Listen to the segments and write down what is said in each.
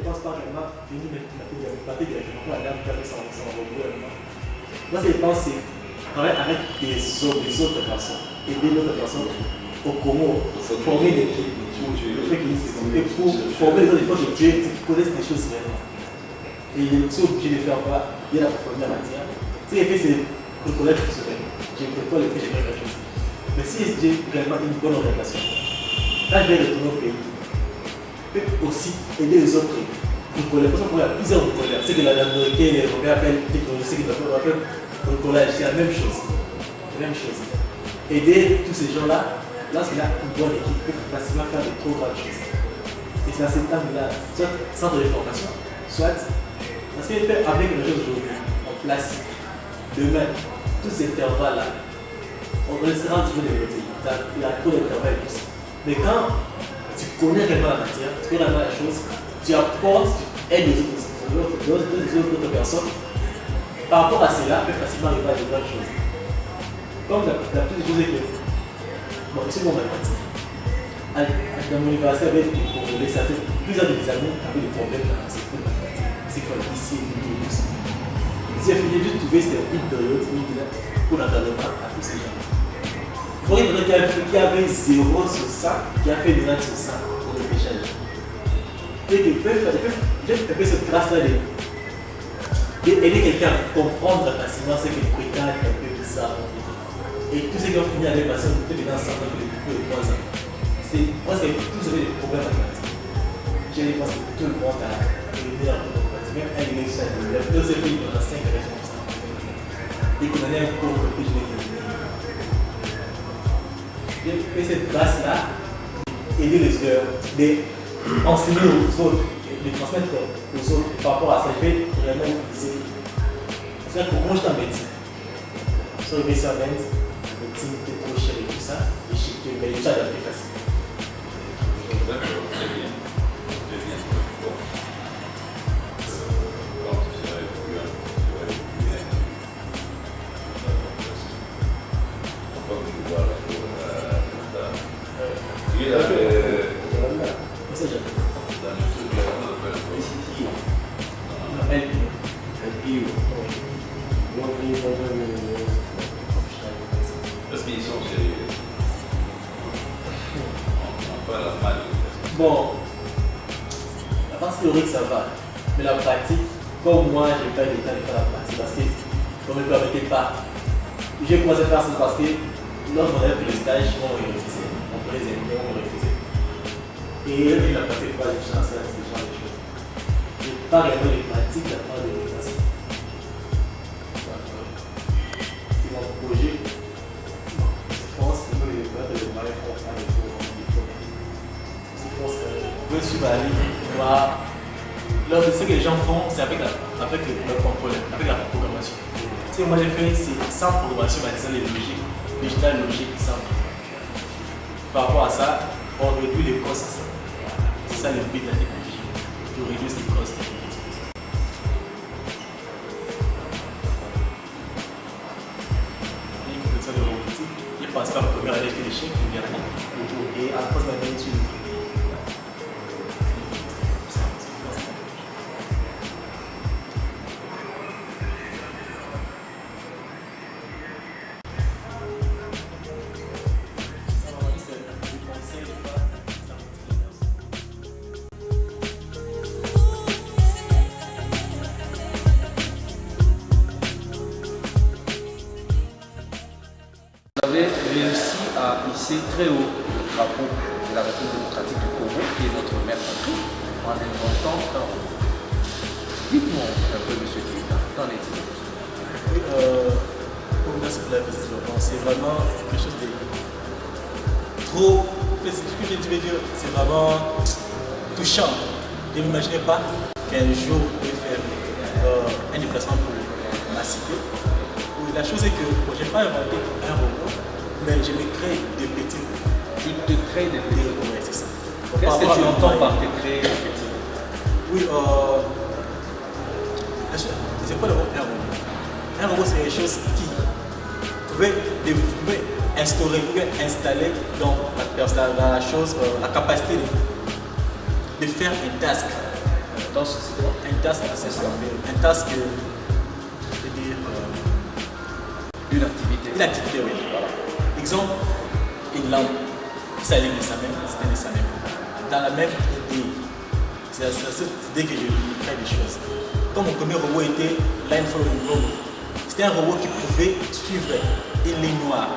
ne pense pas vraiment venir me placer directement pour la dame qui a fait son gouvernement. Moi, ce que je pense, c'est travailler avec des autres personnes, aider d'autres personnes au Congo, former des équipes. Et pour former les autres, il faut que tu connaisses des choses vraiment. Et tu es obligé de faire quoi? Bien approfondir la matière. Ce que j'ai fait, c'est le collège professionnel. J'ai fait l'école et puis j'ai fait quelque chose. Mais si j'ai vraiment une bonne orientation, quand je vais retourner au pays, je peux aussi aider les autres bricoleurs. Parce qu'il y a plusieurs bricoleurs. C'est que l'Américain, les Européens appellent technologie, c'est que les Européens appellent bricolage. C'est la même chose. Aider tous ces gens-là, lorsqu'il a une bonne équipe, il peut facilement faire de trop grandes choses. Et c'est à cet angle-là, soit centre de formation, soit parce qu'il peut amener quelque chose aujourd'hui en place. Demain, tous ces intervalles-là, on restera toujours développé. Il y a trop d'intervalles et tout ça. Mais quand tu connais réellement la matière, tu connais réellement la chose, tu apportes, tu aides les autres personnes. Par rapport à cela, tu peux facilement arriver à de grandes choses. Comme la petite chose est que, bon, ici, on va partir. Dans mon université, avec des Congolais, ça fait plusieurs de mes amis avaient des problèmes dans la sécurité mathématique. C'est comme ici, et tout. J'ai fini juste trouver cette une période pour l'encadrement à tous ces gens. Il faut qu'il y ait qui avait 0 sur ça, qui a fait 90 sur ça pour le pêchage. Et qu'il peut faire cette grâce-là d'aider quelqu'un à comprendre facilement ce qu'il fréquente, un peu tout ça. Et tous ceux qui ont fini avec passer peut-être dans 100 ans, plus de 3 ans. Moi, c'est tous avaient des problèmes mathématiques. J'ai pensé que tout le monde a éliminé un peu de mathématiques. Même un élection, il y a deux pays dans 5 régions comme ça. Et qu'on en ait un cours que je l'ai éliminé. J'ai fait cette base-là, aider les autres, enseigner aux autres, de transmettre aux autres par rapport à ça. Je vais vraiment utiliser. Parce que moi, je suis en médecine. Sur le médecin la médecine était trop chère et tout ça. Et je suis déjà adapté facilement. D'accord, très bien. Très bien. Bon. Quand tu seras étudiant, tu vas étudier. On va vous voir la chose. Tu es dans le sud de la zone de LPO. parce qu'ils sont sérieux. On pas la mal. Bon, la partie théorique ça va, mais la pratique, comme moi j'ai pas eu le temps de faire la pratique parce que on ne me permettait pas. J'ai commencé à faire ça parce que lorsqu'on avait pris le stage, on me refusait. On prenait les étudiants, on me refusait. Et la pratique, pas de chance, c'est ce genre de choses. Je n'ai pas réellement les pratiques à part de l'éducation. Et mon projet, je pense que le moyen pour faire des cours. Je pense que je vais suivre la ligne. Ce que les gens font, c'est avec leur component, avec la programmation. Ce que moi j'ai fait, c'est sans programmation, mais disant les logiques, digital logique, simple. Par rapport à ça, on réduit les costs. C'est ça le but de la technologie. Tu réduis les costs. Et comme ça, de robotique, il passe par la première année de l'échec, une dernière, et après la dernière étude. Vous avez réussi à hisser très haut le drapeau de la République démocratique du Congo, qui est notre mère patrie, en inventant un robot. Dites-moi un peu, monsieur Tita, qu'en est-il? Oui, merci pour la développement. C'est vraiment quelque chose de trop. Ce que je veux dire, c'est vraiment touchant. Je ne m'imaginais pas qu'un jour je vais faire un déplacement pour ma cité. La chose est que je n'ai pas inventé un robot, mais je me crée des petits robots. Tu te crées des petits robots. Oui, c'est ça. Qu'est-ce que tu entends par te créer des petits robots? Oui, c'est quoi le mot un robot? Un robot, c'est quelque chose qui pouvait instaurer, pouvait installer dans la chose, la capacité de faire un task task, c'est quoi? Un task, c'est ça. Un task, c'est-à-dire Une activité. une activité, oui. Voilà. Exemple, une lampe qui s'allume de sa même, c'était de sa même. Dans la même idée. C'est à cette idée que je fais des choses. Comme mon premier robot était Line Following Robot. C'était un robot qui pouvait suivre une ligne noire,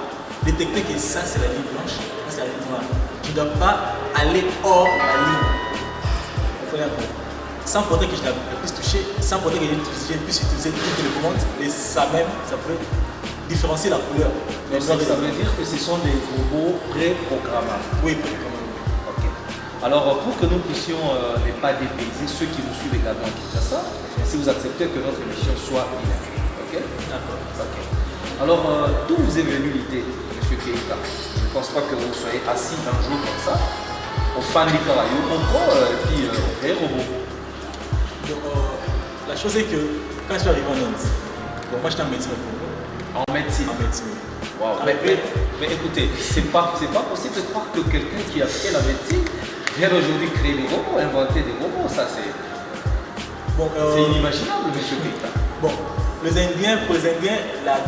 détecter que ça c'est la ligne blanche, ça c'est la ligne noire. Tu ne dois pas aller hors la ligne. Vous comprenez un peu? Sans porter que je la puisse toucher, sans porter que je puisse utiliser toutes les commandes, et ça même, ça peut différencier la couleur. Donc ça veut dire que ce sont des robots pré-programmables. Oui, préprogrammables. Ok. Alors pour que nous puissions ne pas dépayser ceux qui nous suivent également qui font ça, si vous acceptez que notre émission soit bilingue. Ok? D'accord. Ok. Alors d'où vous est venue l'idée, M. Keita? Je ne pense pas que vous soyez assis un jour comme ça, au fan du travail, au contrôle, et puis au robot. Donc, la chose est que quand je suis arrivé en Inde, bon, moi j'étais en médecine au Congo. En médecine. En médecine. Wow. Mais écoutez, c'est pas possible de croire que quelqu'un qui a fait la médecine vient aujourd'hui créer des robots, inventer des robots. Ça c'est inimaginable, M. Keita. Bon, pour les Indiens,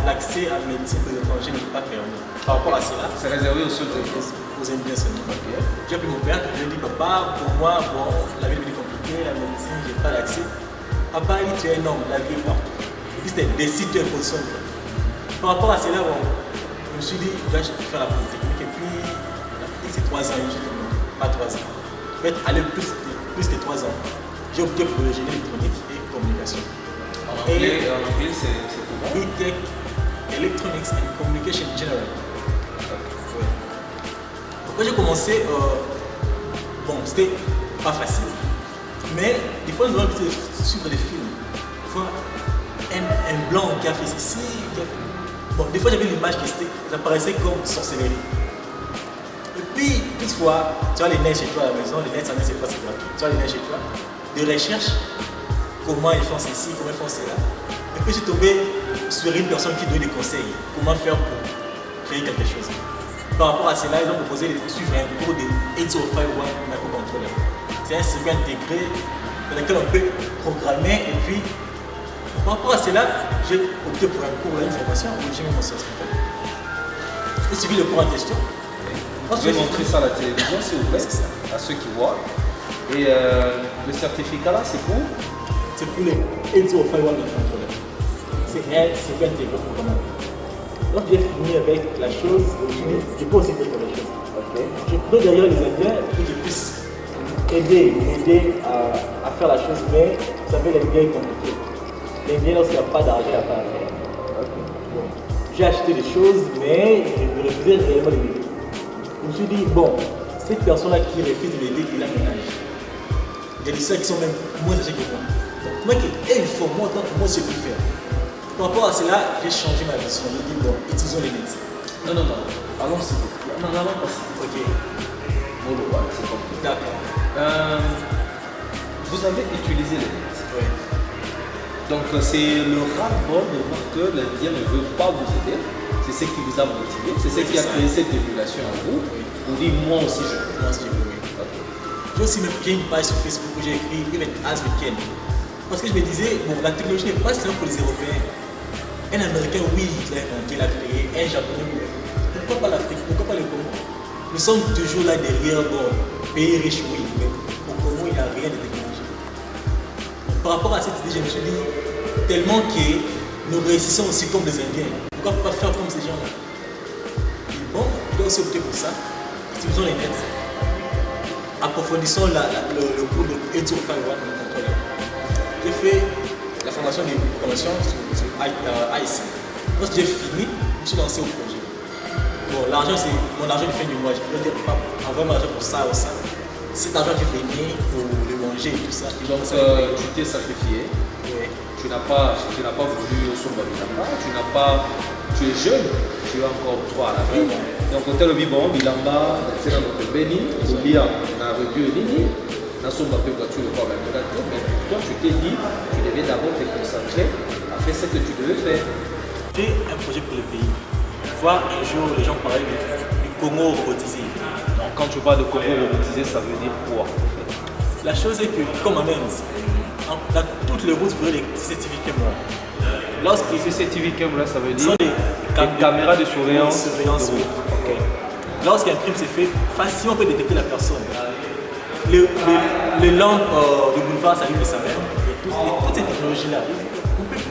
l'accès à la médecine pour les étrangers n'est pas permis. Par rapport à cela, C'est réservé aux seuls Indiens. aux Indiens seulement. Ok. J'ai appelé mon père, je lui ai dit papa, pour moi, bon, la vie est compliquée, la médecine, j'ai pas d'accès. Papa, il dit tu es un homme, la vie est partout. Il dit décide, tu es position. Par rapport à cela, bon, je me suis dit, je vais faire la polytechnique et puis la polytechnique c'est 3 ans, je dis non, pas 3 ans. En fait, aller plus que 3 ans. J'ai opté pour le génie électronique et communication. En anglais c'est comment? E-Tech, Electronics and Communication General. Ouais. Quand j'ai commencé, bon, c'était pas facile. Mais des fois, nous avons suivre des films. Des fois, un blanc qui a fait ceci, qui a fait... Bon, des fois, j'avais l'image qui apparaissait comme sorcellerie. Et puis, toutefois, tu as les neiges chez toi à la maison, les neiges, c'est pas, c'est gratuit. Tu as les neiges chez toi, de recherche, comment ils font ceci, comment ils font cela. Et puis, je suis tombé sur une personne qui donne des conseils, comment faire pour créer quelque chose. Par rapport à cela, ils ont proposé de suivre un cours de 8051 microcontroller. C'est un circuit intégré dans lequel on peut programmer et puis, par rapport à cela, j'ai opté pour un cours d'information où j'ai mis mon certificat. Il suffit le cours en question. Vous pouvez montrer ça à la télévision, s'il vous plaît, à ceux qui voient. Et le certificat là, c'est pour? C'est pour les 8051 microcontroller. C'est un circuit intégré programmable. Donc j'ai fini avec la chose, je peux aussi faire la chose. Okay. Je peux derrière les Indiens pour que je puisse m'aider à faire la chose, mais vous savez, l'Indien est compliqué. L'Indien, lorsqu'il n'y a pas d'argent, il n'y a pas à faire. Okay. Bon. J'ai acheté des choses, mais je refusais réellement de m'aider. Je me suis dit, bon, cette personne-là qui refuse de m'aider, il a mon âge. Il y a des soeurs qui sont même moins âgées que moi. Donc, moi, il faut, moi, je peux faire. Par rapport à cela, j'ai changé ma vision. J'ai dit, bon, utilisons les nets. Non. Allons s'il vous plaît. Non, allons pas. Ok. C'est compliqué. D'accord. Vous avez utilisé les nets. Oui. Donc c'est le ras-le-bol de voir que l'Indien ne veut pas vous aider. C'est ce qui vous a motivé. C'est ce qui a créé cette émulation en vous. Vous dites, moi aussi je veux. Moi aussi je veux, oui. Okay. J'ai aussi créé une page sur Facebook où j'ai écrit Even as we can. Parce que je me disais, bon, la technologie n'est pas seulement pour les Européens. Un Américain, oui, il l'a inventé, il l'a créé. Un Japonais, oui. Pourquoi pas l'Afrique? Pourquoi pas le Congo? Nous sommes toujours là derrière, bon, pays riche, oui, mais au Congo, il n'y a rien de technologie. Par rapport à cette idée, je me suis dit, tellement que nous réussissons aussi comme les Indiens. Pourquoi pas faire comme ces gens-là? Bon, je dois aussi opter pour ça. Utilisons les nets. Approfondissons le cours de 8051 contrôleur. J'ai fait la formation de programmation sur IC. Lorsque j'ai fini, je me suis lancé au projet. Bon, l'argent, c'est mon argent de fin du mois. Je peux dire, papa, envoie-moi l'argent pour ça ou ça. Cet argent qui est venu pour le manger et tout ça. Donc, tu t'es sacrifié. Oui. Tu n'as pas voulu au Somba Bilamba. Tu es jeune. Tu as encore droit à la vie. Donc, au tel bon, Bilamba, c'est dans notre béni. Oublia, on a revu Nini. Dans son papier, tu le vois, mais toi, tu t'es dit, tu devais d'abord te concentrer à faire ce que tu devais faire. J'ai un projet pour le pays. Voir un jour les gens parler du Congo robotisé. Donc, quand tu parles de Congo robotisé, ça veut dire quoi en fait? La chose est que, comme en Inde, dans toutes les routes, vous verrez les CCTV caméras. Lorsqu'il CCTV caméra, ça veut Ce dire sont des caméras de surveillance. surveillance, de oui. route. Ok. Lorsqu'un crime s'est fait, facilement on peut détecter la personne. Les lampes du boulevard s'allument de sa mère. Toute cette technologie-là,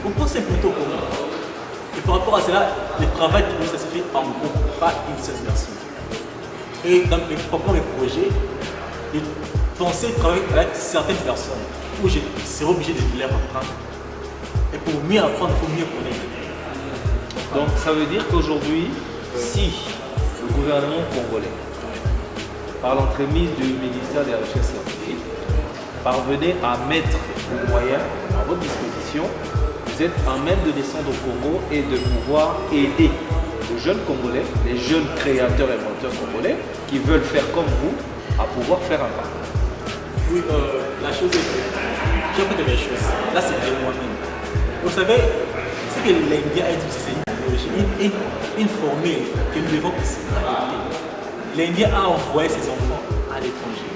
on peut s'implanter au commun. Et par rapport à cela, le travail ça se fait en groupe, pas une seule personne. Et dans mes projets, j'ai pensé travailler avec certaines personnes où je serai obligé de les apprendre. Et pour mieux apprendre, il faut mieux connaître. Donc ça veut dire qu'aujourd'hui, si le gouvernement congolais, par l'entremise du ministère des Recherches scientifiques, parvenait à mettre les moyens à votre disposition, vous êtes en même de descendre au Congo et de pouvoir aider les jeunes Congolais, les jeunes créateurs et inventeurs congolais qui veulent faire comme vous, à pouvoir faire un pas. Oui, la chose est que j'ai appris de mes choses. Là, c'est de moi-même. Vous savez, ce que l'Indien a utilisé, c'est une technologie, une formule que nous devons aussi adopter. L'Indien a envoyé ses enfants à l'étranger.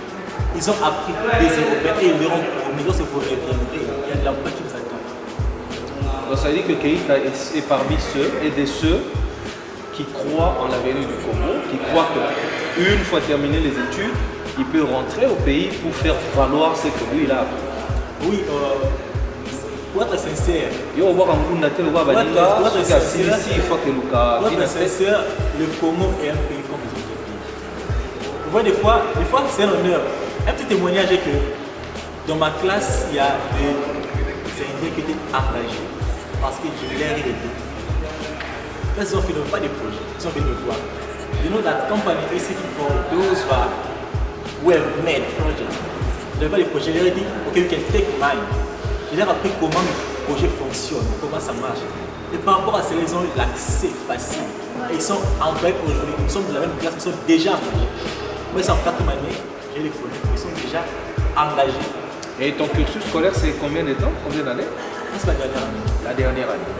Ils ont appris des Européens et ils leur ont promis, lorsque vous reviendrez, il y a de l'emploi qui vous attend. Donc ça veut dire que Keïta est parmi ceux et de ceux qui croient en l'avenir du Congo, qui croient qu'une fois terminé les études, il peut rentrer au pays pour faire valoir ce que lui il a appris. Oui, pour être sincère, Pour être sincère, le Congo est un pays comme les autres pays. Vous voyez, des fois c'est un honneur. Un petit témoignage est que dans ma classe, il y a des Indiens qui étaient engagés parce que je les ai aidés. Quand ils ont fait pas des projets, ils ont fait me voir. You know that company basically for those who have made projects. Ils n'avaient pas des projets, je leur ai dit, ok, you can take mine. Je leur ai appris comment le projet fonctionne, comment ça marche. Et par rapport à cela, ils ont l'accès facile. Et ils sont engagés aujourd'hui, nous sommes de la même classe, ils sont déjà engagés. Moi, ils sont en 4e année, j'ai les connais, ils sont déjà engagés. Et ton cursus scolaire, c'est combien de temps? Combien d'années? C'est la dernière année. La dernière année.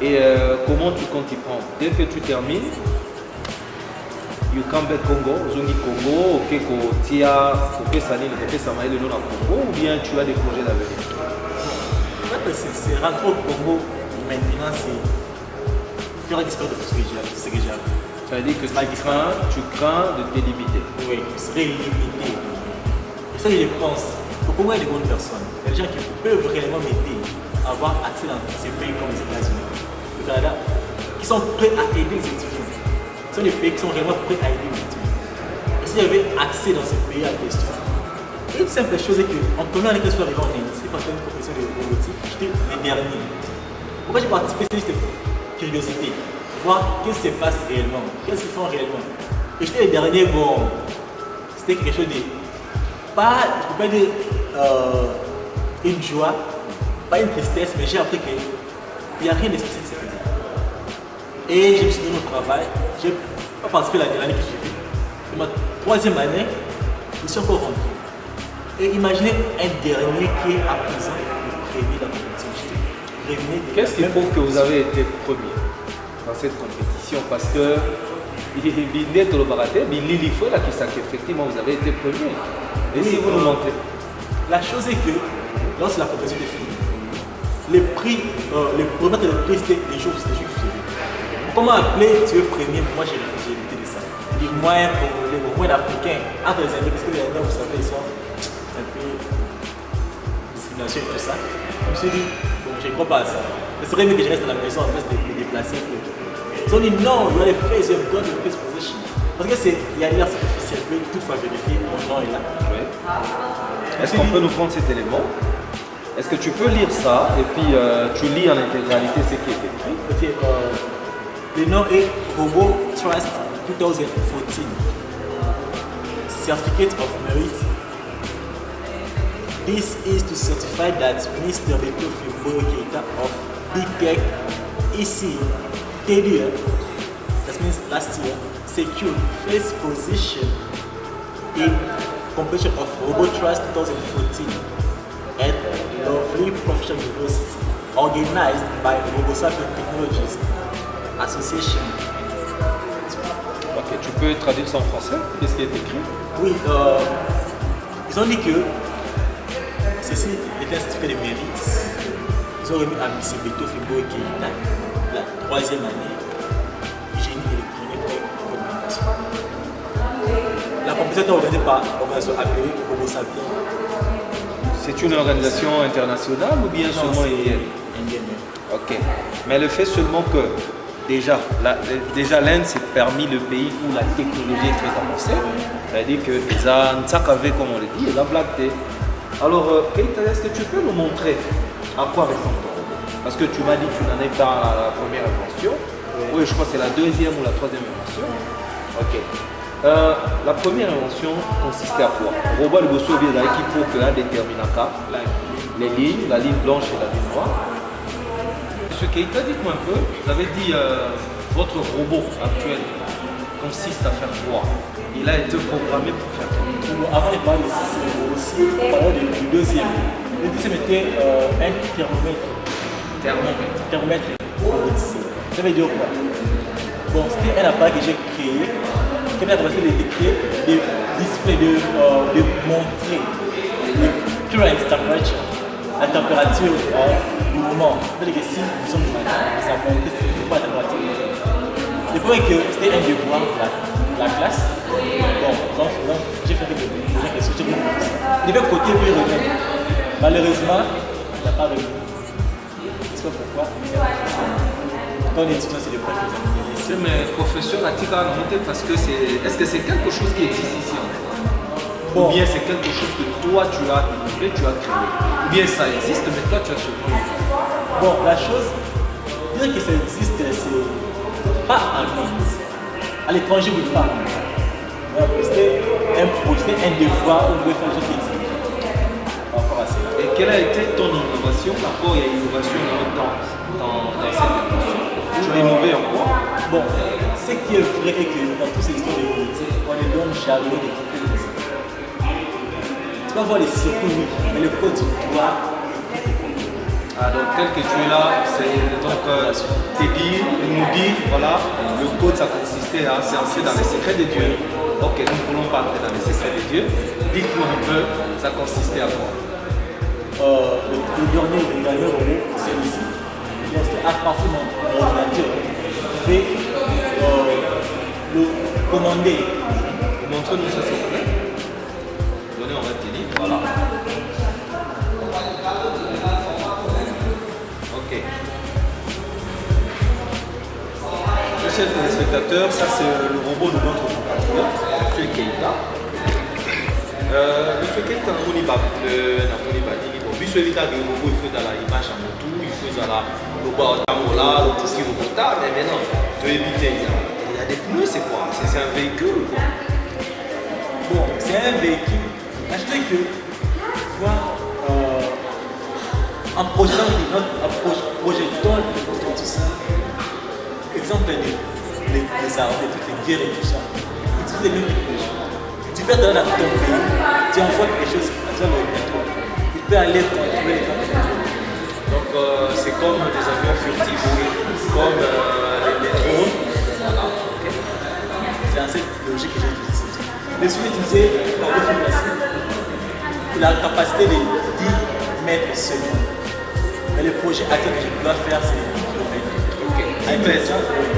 Et comment tu comptes y prendre? Dès que tu termines, you come back Congo, Zungi Congo, ok, Tia, ok, Sani, ok, Samaï, le nom à Congo, ou bien tu as des projets d'avenir? C'est rentrer au Congo maintenant, c'est faire disparaître tout ce que j'ai appris. Ça veut dire que tu crains de te limiter. Oui, je serais limité. Et ça, je pense. Au Congo, il y a des bonnes personnes. Il y a des gens qui peuvent réellement m'aider à avoir accès dans ces pays comme les États-Unis, le Canada, qui sont prêts à aider les étudiants. Ce sont des pays qui sont réellement prêts à aider les étudiants. Et si j'avais accès dans ces pays à question, une simple chose est qu'en première année que je suis arrivé en Inde, c'est parce que une profession de robotique, j'étais les derniers. Pourquoi j'ai participé? C'est juste curiosité. Voir qu'est-ce qui se passe réellement, qu'est-ce qu'ils font réellement. Et j'étais les derniers, bon, c'était quelque chose de. Pas, je ne peux pas dire une joie, pas une tristesse, mais j'ai appris qu'il n'y a rien de spécial qui se faisait. Et je me suis donné au travail, je n'ai pas participé l'année qui suivait. Et ma 3e année, je suis encore rentré. Et imaginez un dernier qui est à présent le premier de la compétition. Qu'est-ce qui prouve que vous avez été premier dans cette compétition? Parce que effectivement vous avez été premier. Et si vous nous montrez? La chose est que lorsque la compétition est finie, les prix, les premiers de prix c'était les jours suivis. Comment appeler tu es premier? Moi j'ai évité de ça. Les moyens congolais, les moyens africains, entre les Indiens, parce que les Indiens vous savez ils sont un peu discrimination et tout ça. Je me suis dit, bon, je ne crois pas à ça. Ce serait mieux que je reste à la maison en place de me déplacer. Ils ont dit non, you are the face, you have got the face position. Parce que il y a l'air superficiel, mais toutefois vérifier, mon nom est là. Oui. Est-ce qu'on peut nous prendre cet élément? Est-ce que tu peux lire ça et puis tu lis en intégralité ce qui est écrit? Ok, le nom est Robo Trust 2014. Certificate of Merit. This is to certify that Mr. Beto Fimboyo Keita of BTech EC Tedia, that means last year, secured first position in competition of RoboTrust 2014 at Lovely Professional University, organized by RoboSapien Technologies Association. Ok, tu peux traduire ça en français? Qu'est-ce qui est écrit? Oui, ils ont dit que c'est aussi était un certificat de mérite. Ils ont remis à M. Beto Fimbo Keïta la 3e année génie électronique et communication. La compétition est organisée par l'organisation appelée Homo Sapiens. C'est une organisation internationale ou bien seulement indienne? Indienne. Ok. Mais le fait seulement que déjà l'Inde c'est parmi le pays où la technologie est très avancée. C'est-à-dire qu'ils ont Ntsakave comme on le dit, ils ont blagué. Alors, Keïta, est-ce que tu peux nous montrer à quoi ressemble ton robot? Parce que tu m'as dit que tu n'en es pas à la première invention. Oui, je crois que c'est la 2e ou la 3e invention. Ok. La première invention consistait à quoi? Le robot de Bosso vient qui faut que un déterminaka, les lignes, la ligne blanche et la ligne noire. Monsieur Keïta, dites-moi un peu, vous avez dit votre robot actuel consiste à faire quoi? Il a été programmé pour faire quoi? Avant de parler aussi, on parlait du deuxième. Le deuxième était un thermomètre. Thermomètre. Ça veut dire quoi? Bon, c'était un appareil que j'ai créé qui m'a commencé à détecter des displays, de montrer le current temperature, la température du moment. C'est-à-dire que si nous sommes malades, ça montre que c'est pas la température. Le point est que c'était un devoir de la classe. Bon, j'ai fait des questions, j'ai bien compris. Il devait côté puis revenir. Malheureusement, il n'a pas revenu. Je ne sais pas pourquoi. Quand on est étudiant, c'est le point que vous avez. Mais professeur Atika a monté parce que est-ce que c'est quelque chose qui existe ici en France? Bon. Ou bien c'est quelque chose que toi tu as innové, tu as créé? Ou bien ça existe mais toi tu as seulement innové? Bon, la chose, dire que ça existe, c'est pas en France. À l'étranger, oui, pas. C'était un projet, un devoir où on devait faire des choses qui existent. Par rapport à ça. Et quelle a été ton innovation? Rapport, il y a innovation dans cette invention. Tu as innové en quoi? Bon, ce qui est vrai est que dans toutes ces histoires de politique, on ne donne jamais des cours. Tu vas voir les circuits, oui, mais le code, tu dois. Ah, donc tel que tu es là, c'est donc nous dire, voilà, le code ça consistait à s'enseigner dans les secrets de Dieu. Ok, nous ne voulons pas entrer dans les secrets de Dieu. Dites-moi un peu, ça consistait à quoi? Le dernier robot, c'est ici. Donc, à partir de mon ordinateur, je vais le commander. Montre-nous ça, s'il vous plaît. Donnez, on va te dire. Voilà. Ok. Monsieur le téléspectateur, ça c'est le robot de notre compatriote, M. Keïta. M. Keïta, on y va. Puis celui qui a des robots, il fait dans la image en tout, il fait dans la robot là, le tout robot mais maintenant, tu veux éviter. Il y a des pneus, c'est quoi? C'est un véhicule ou quoi? Bon, c'est un véhicule. Achetez que, en projetant les constructions, exemple des armes, de toutes les guerres et tout ça, utilise les mêmes technologies. Tu peux être dans ton pays, tu envoies quelque chose à toi l'ordinateur. Il peut aller contrôler les contrôles. Donc c'est comme des avions furtifs, comme les drones. Voilà. Okay. C'est dans cette logique que j'ai utilisé. Mais si vous utilisez la capacité de 10 mètres secondes. Mais le projet actuel que je dois faire, c'est 10 km. Ok. 10 mètres,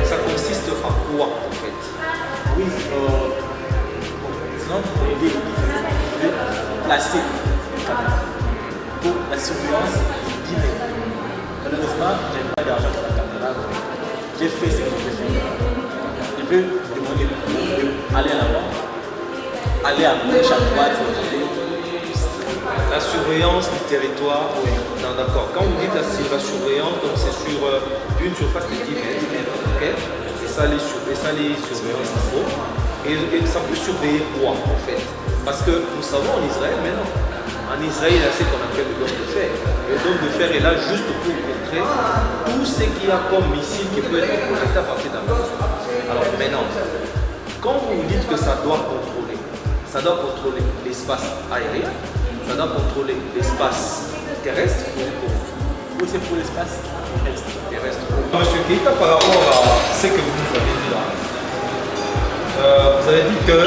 ça consiste à quoi en fait? Oui, sinon, il est placé pour la surveillance de 10 mètres. Malheureusement, je n'ai pas d'argent pour la caméra. J'ai fait ce que je peux faire. Je peux demander d'aller en avant, aller à gauche, à droite. La surveillance du territoire, oui. Non, d'accord. Quand vous dites la surveillance, donc c'est sur une surface de 10 mètres. Okay. Et ça les surveillance en gros. Et ça peut surveiller quoi en fait? Parce que nous savons en Israël maintenant. En Israël, il y a ce qu'on appelle le dôme de fer. Le dôme de fer est là juste pour contrer tout ce qu'il y a comme missile qui peut être connecté à partir d'un missile. Alors maintenant, quand vous dites que ça doit contrôler l'espace aérien, ça doit contrôler l'espace terrestre. Oui, c'est pour l'espace terrestre. Monsieur Keïta, par rapport à ce que vous nous avez dit là, vous avez dit que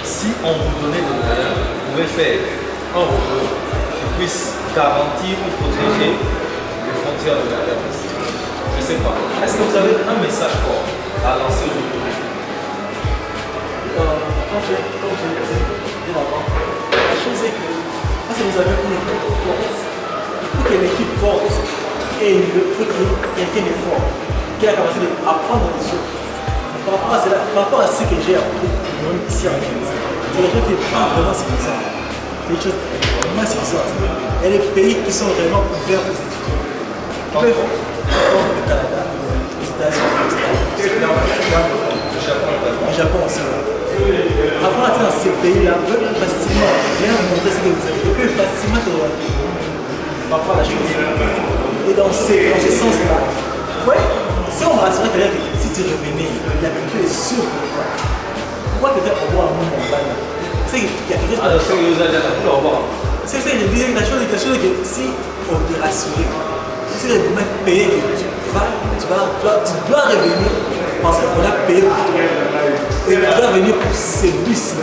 si on vous donnait des moyens, vous pouvez faire un robot qui puisse garantir ou protéger les frontières de la RDC? Je ne sais pas. Est-ce que vous avez un message fort à lancer aujourd'hui? Quand tu es avant, la chose est que parce que vous avez une équipe forte, il faut qu'il y ait une équipe forte et il faut qu'il y ait quelqu'un de fort qui a la capacité d'apprendre des choses. Par rapport à ce que j'ai appris ici en France, c'est des choses qui sont pas vraiment suffisantes. C'est des choses vraiment suffisantes. Il y a des pays qui sont vraiment ouverts aux étudiants. Qui peuvent, comme le Canada, les États-Unis, le Japon aussi. Avant d'entrer dans ces pays-là, vous pouvez facilement bien montrer ce que vous avez. Vous pouvez facilement te regarder par rapport à la chose. Et dans ce sens-là, ouais, si on me rassurait quelqu'un que si tu revenais, il y a quelque chose sûr pour toi. Pourquoi peut-être au revoir à mon montagne? C'est qu'il y a quelque chose. Alors, c'est que vous avez déjà au revoir. C'est ça, je disais la chose que si on te rassure, si les domaines payés que tu dois revenir parce qu'on a payé pour toi. Et tu dois venir pour celui-ci.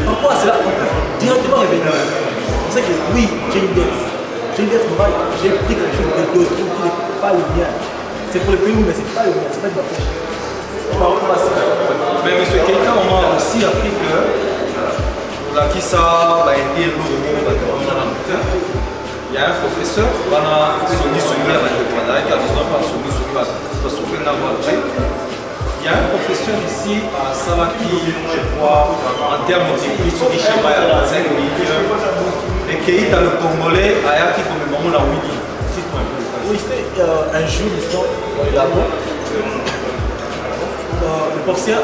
Par rapport à cela, on peut directement revenir. On sait que oui, j'ai une dette. J'ai une dette morale, j'ai pris quelque chose de d'autre qui n'est pas le mien. C'est pour le pays, mais c'est pas le mien, c'est pas de ma poche. Par rapport à ça. Mais monsieur, quelqu'un m'a aussi appris que la Kissa va aider l'eau. Il y a un professeur, il y a 19 il y a un professeur ici à Salaki, je crois, en termes de politique, je sais pas, et qui est dans le Congolais, à Yaki comme le moment là où il dit. Oui, c'était un jour, là-bas. Le professeur,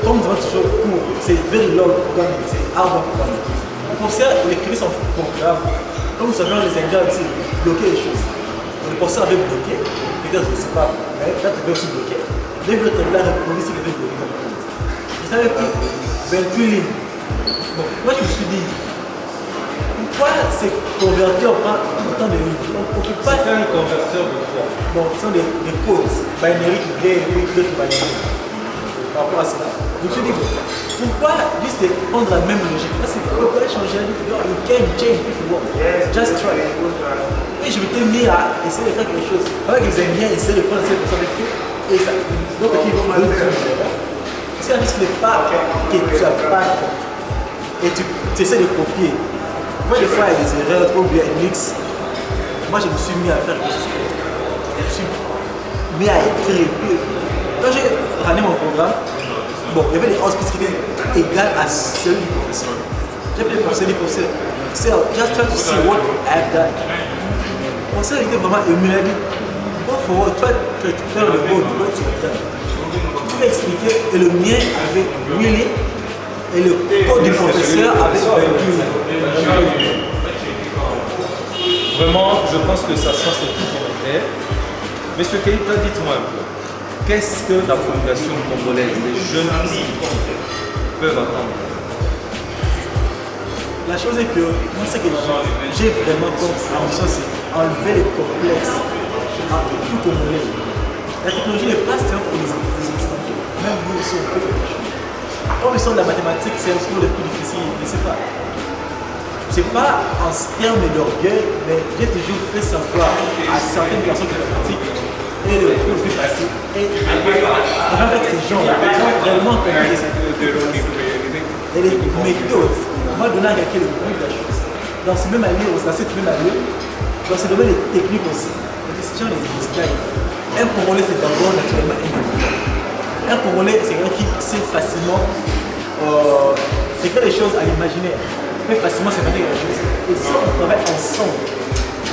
comme nous avons toujours cours, c'est very long programme, c'est arbre programme. Le professeur, il écrit son programme. Comme vous savez, les Indiens aussi bloquaient les choses. Le professeur avait bloqué, peut-être je ne sais pas, mais là tu peux aussi bloquer. Dès que tu as répondu, c'est qu'il avait bloqué comme chose. Je savais que 28 lignes. Bon, moi je me suis dit, pourquoi c'est convertir pas autant de lignes? On ne peut pas faire un converteur de quoi? Bon, ce sont des codes binary qui viennent et d'autres binary. Par rapport à cela. Donc je me suis dit, pourquoi juste prendre la même logique? Parce que vous pouvez changer, you can change if you want. Just try. Et je m'étais mis à essayer de faire quelque chose. Avec les Indiens, essayer de prendre cette personne de fait. Et ça, donc ils vont me dire, c'est un risque de pas que tu n'as pas fait. Et tu essaies de copier. Moi, des fois, il y a des erreurs, trop bien, un mix. Moi, je me suis mis à faire quelque chose. Je me suis mis à écrire. Quand j'ai ramené mon programme, bon, il y avait des auspices qui étaient égales à celui du professeur. J'ai pris le professeur du professeur. So, just try to see what I have done. Le professeur était vraiment ému. Il a dit, toi, tu vas faire le bon, toi, tu vas faire. Tu peux expliquer, et le mien avec Willy, et le code du professeur avec Willy. Vraiment, je pense que ça sens tout clair. Monsieur Keïta, dites-moi un peu, qu'est-ce que la population congolaise, les jeunes filles, peuvent attendre? La chose est que, moi, ce que j'ai vraiment comme ambition, c'est enlever les complexes à tout Congolais. La technologie n'est pas simple pour les Occidentaux. Même nous aussi, on peut faire des choses. Comme ils sont de la mathématique, c'est un peu le plus difficile, je ne sais pas. C'est pas en termes d'orgueil, mais j'ai toujours fait savoir à certaines personnes qui pratiquent et le plus facile. Et avec ces gens-là, ils ont vraiment compris cette chose. Et les méthodes, moi, donner à quelqu'un le but de la chose. Dans ce même allure, dans cette même allure, dans ce domaine des techniques aussi, les décisions les distinguent. Un Congolais, c'est d'abord naturellement un Congolais, c'est quelqu'un qui sait facilement, c'est que les choses à l'imaginaire. Facilement s'inventer quelque chose. Et si on travaille ensemble,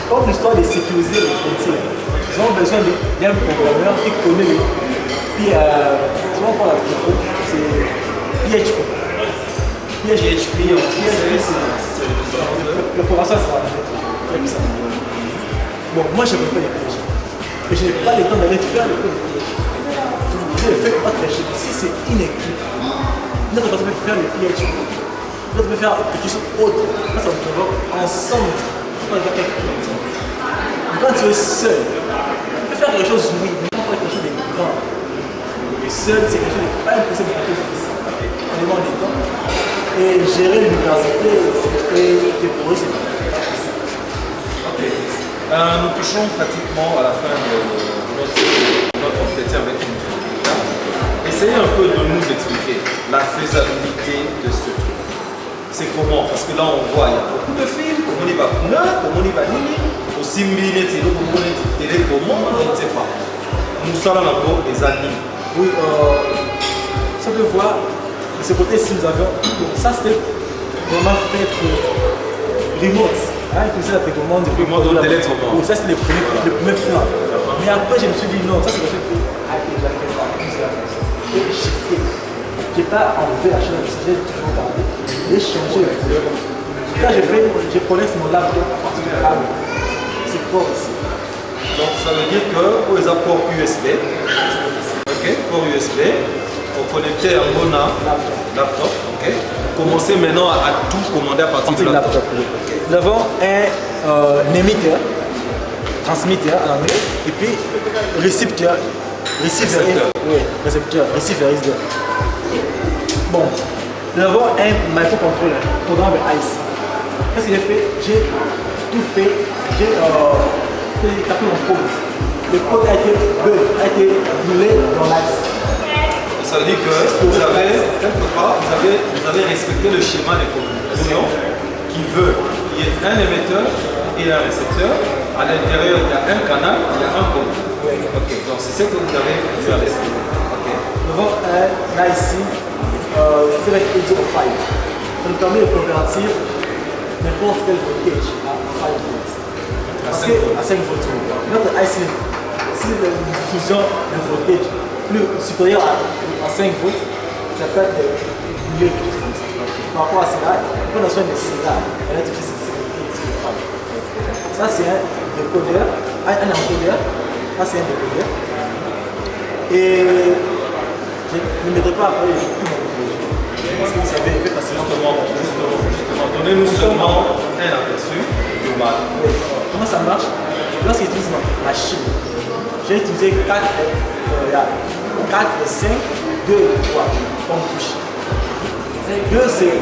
comme l'histoire de sécuriser les frontières, ils ont besoin d'un programmeur qui connaît puis souvent on la c'est PHP. PHP, c'est le programmeur sera comme ça. Bon, moi je ne peux pas les PHP. Mais je n'ai pas le temps d'aller faire le code de PHP. Je le fais pas très cher. Si c'est une équipe, notre personne peut faire le PHP. On peut faire quelque chose autre. Ça, on peut voir ensemble. Quand tu es seul, tu peux faire quelque chose, oui, mais pas quelque chose de grand. Seul, c'est quelque chose de pas impossible de faire difficile. On demande des temps. Et gérer l'université, c'est des projets, c'est pas possible. Nous touchons pratiquement à la fin de notre entretien avec M. Keita. Essayez un peu de nous expliquer la faisabilité de ce truc. C'est comment? Parce que là on voit, il y a beaucoup de films, comment on y va Kuna, comment on y va Nini, aussi Mbine, comment on y télé, comment on ne sait pas. Nous sommes là encore des animes. Oui, ça peut voir, de ce côté-ci nous avions, ça c'était vraiment fait remote. Hein, il faisait la télécommande. télécommande. Ça c'est le premier plan. Mais après je me suis dit non, ça c'est le fait que j'ai shifté. Je n'ai pas enlevé la chaîne, j'ai toujours gardé. J'ai changé le couleur. Quand je connecte mon laptop à partir de là, c'est fort ici. Donc ça veut dire que pour les apports USB, ok, port USB, on connectait un bon laptop, ok. Commencez maintenant à tout commander à partir du laptop. Nous avons un émetteur, transmetteur en anglais, et puis récepteur. Récepteur. Oui, récepteur, receiver is there. Bon, nous avons un microcontrôleur, programme ICE. Qu'est-ce que j'ai fait? J'ai tout fait, j'ai tapé mon code. Le code a été roulé dans l'ICE. Ça veut dire que vous avez, quelque part, vous avez respecté le schéma de communication qui veut qu'il y ait un émetteur et un récepteur. À l'intérieur, il y a un canal, il y a un code. Oui. Ok, donc c'est ce que vous avez vu à l'esprit. Okay. Nous avons là ici, 7805. Ça nous permet de convertir n'importe quel voltage à 5 volts. Parce que à 5 volts, notre IC, si la diffusion de voltage plus supérieur à 5 volts, ça peut être mieux que ça. Par rapport à cela, il faut notion de signal. Elle a tout fait ça, c'est un décodeur, un encodeur. Ça, c'est un décodeur. Et je ne mettrai pas après tout mon projet. Parce que vous savez, il fait passer Justement, donnez-nous seulement un aperçu global. Oui. Comment ça marche? Lorsque j'utilise ma machine, j'ai utilisé 4 et 5, 2 et 3 comme touche. 2 c'est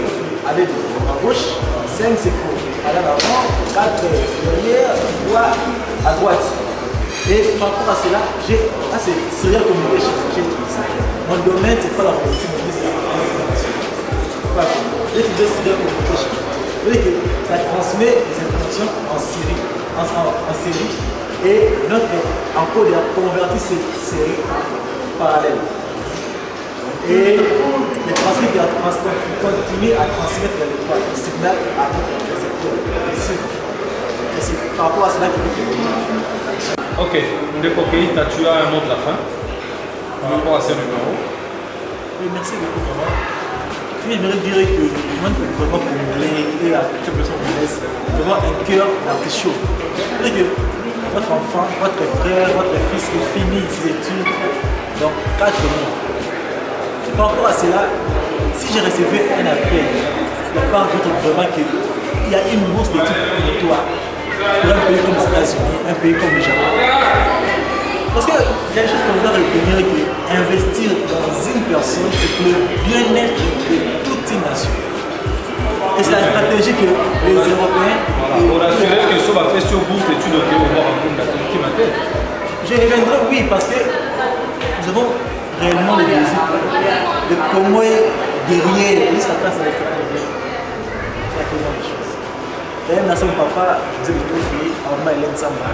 aller à gauche, 5 c'est pour aller en avant, 4 derrière, 3 à droite. Et par rapport à cela, c'est serial communication que j'ai utilisé. Mon domaine, c'est pas la politique, mon domaine, c'est la communication. J'ai utilisé serial communication. C'est-à-dire que ça transmet les informations en série. Et notre encodeur convertit ces séries parallèles. Et les transmetteurs continuent à transmettre le signal à notre récepteur. Et c'est par rapport à cela que Ok, Ndeko Keita, tu as un mot de la fin par rapport à ce numéro. Oui, merci beaucoup, maman. Puis j'aimerais dire que le monde peut vraiment cumuler et à toute personne congolaise vraiment un cœur d'artichaut. C'est-à-dire que votre enfant, votre frère, votre fils, il finit ses études dans 4 mois. Par rapport à cela, si j'ai reçu un appel de la part d'autres vraiment qu'il y a une bourse d'études pour toi, pour un pays comme les États-Unis, un pays comme le Japon. Parce qu'il y a des choses qu'on doit retenir qu'investir dans une personne, c'est pour le bien-être de toute une nation. Et c'est la stratégie que les Européens. Pour assurer que ce va faire sur bourse d'études au Kenya, je reviendrai, oui, parce que nous avons réellement le désir de comment derrière, jusqu'à place à l'extérieur. C'est la première des choses. Et même dans son papa, je vous ai tout fait, en maman Hélène Samba.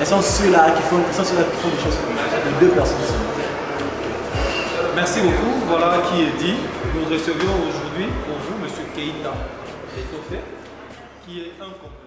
Elles sont ceux-là qui font des choses comme ça. Les deux personnes seulement. Merci beaucoup. Voilà qui est dit. Nous recevions aujourd'hui pour vous M. Keita Etofé, qui est un compagnon.